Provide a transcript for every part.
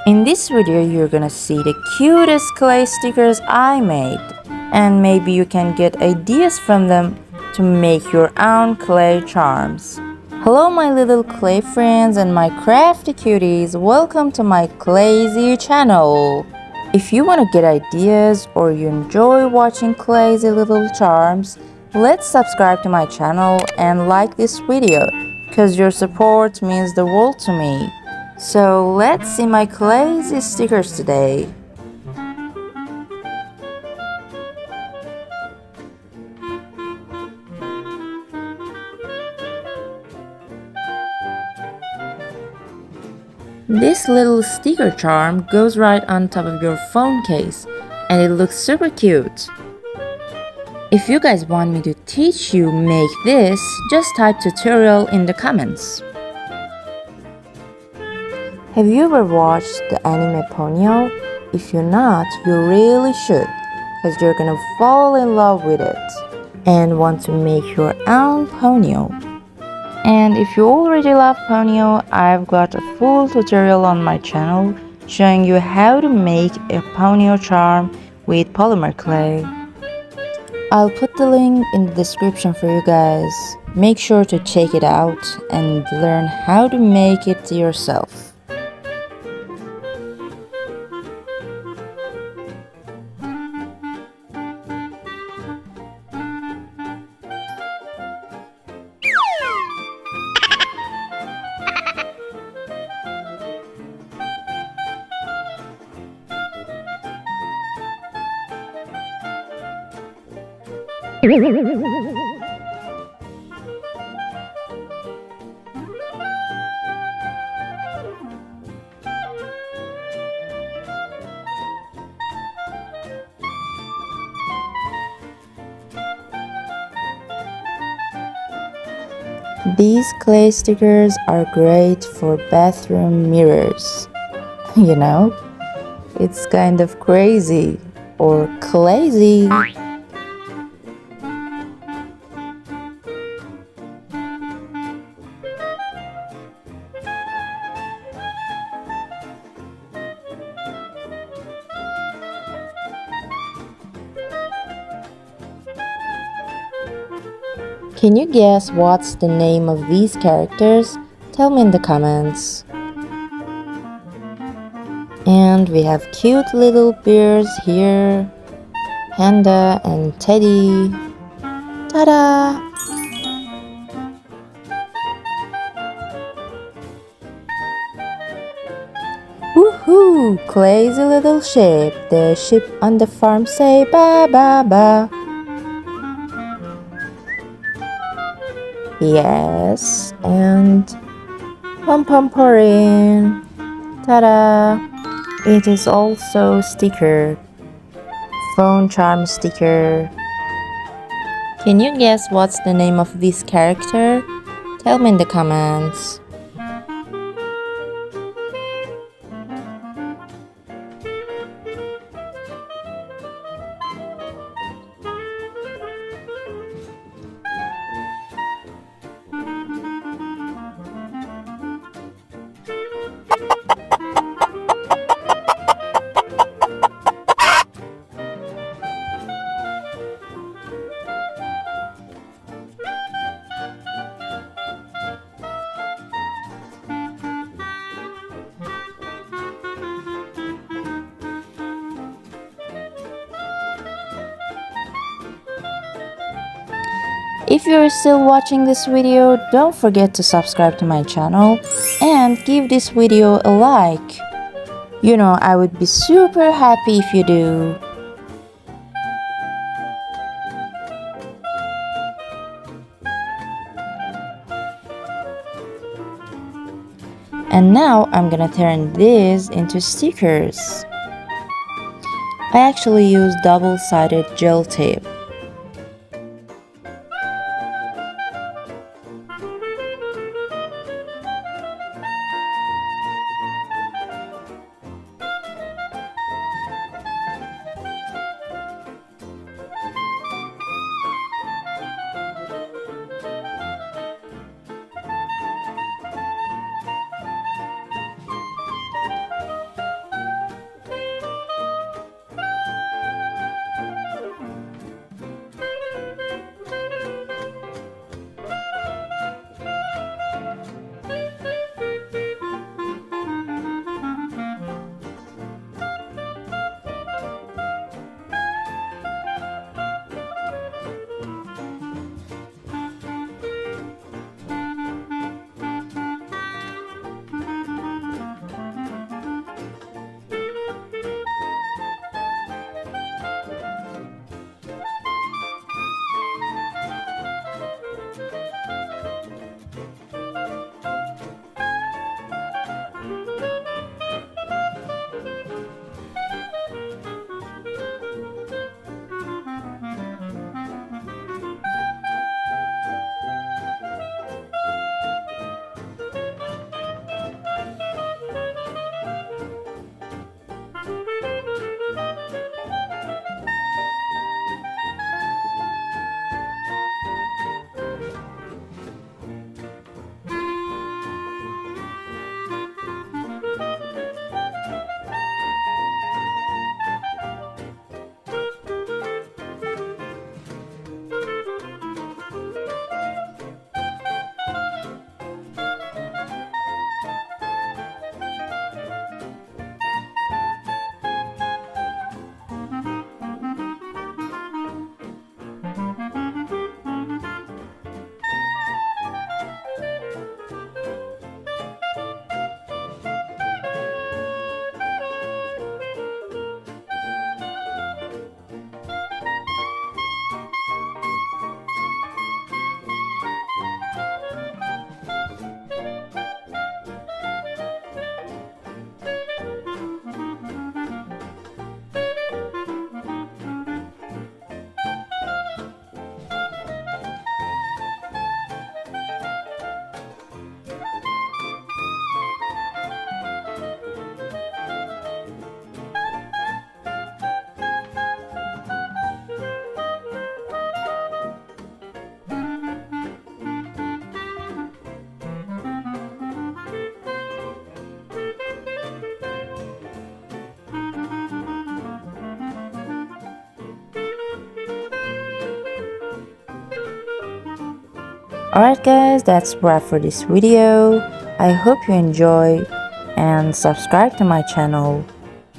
In this video, you're gonna see the cutest clay stickers I made, and maybe you can get ideas from them to make your own clay charms. Hello my little clay friends and my crafty cuties, welcome to my Clayzy channel. If you want to get ideas or you enjoy watching Clayzy little charms, let's subscribe to my channel and like this video, cause your support means the world to me. So let's see my Clayzy stickers today. This little sticker charm goes right on top of your phone case and it looks super cute. If you guys want me to teach you make this, just type tutorial in the comments. Have you ever watched the anime Ponyo? If you're not, you really should, because you're gonna fall in love with it and want to make your own Ponyo. And if you already love Ponyo, I've got a full tutorial on my channel showing you how to make a Ponyo charm with polymer clay. I'll put the link in the description for you guys. Make sure to check it out and learn how to make it yourself. These clay stickers are great for bathroom mirrors. You know, it's kind of crazy or clayzy. Can you guess what's the name of these characters? Tell me in the comments. And we have cute little bears here. Panda and Teddy. Ta-da! Woohoo! Crazy little ship. The ship on the farm say ba ba ba. Yes, and pom pom pouring. Ta-da! It is also sticker. Phone charm sticker. Can you guess what's the name of this character? Tell me in the comments. If you're still watching this video, don't forget to subscribe to my channel and give this video a like. You know, I would be super happy if you do. And now I'm gonna turn this into stickers. I actually use double-sided gel tape. Alright guys, that's wrap for this video. I hope you enjoy and subscribe to my channel.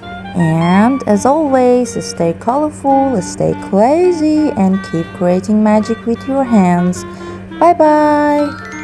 And as always, stay colorful, stay crazy, and keep creating magic with your hands. Bye bye!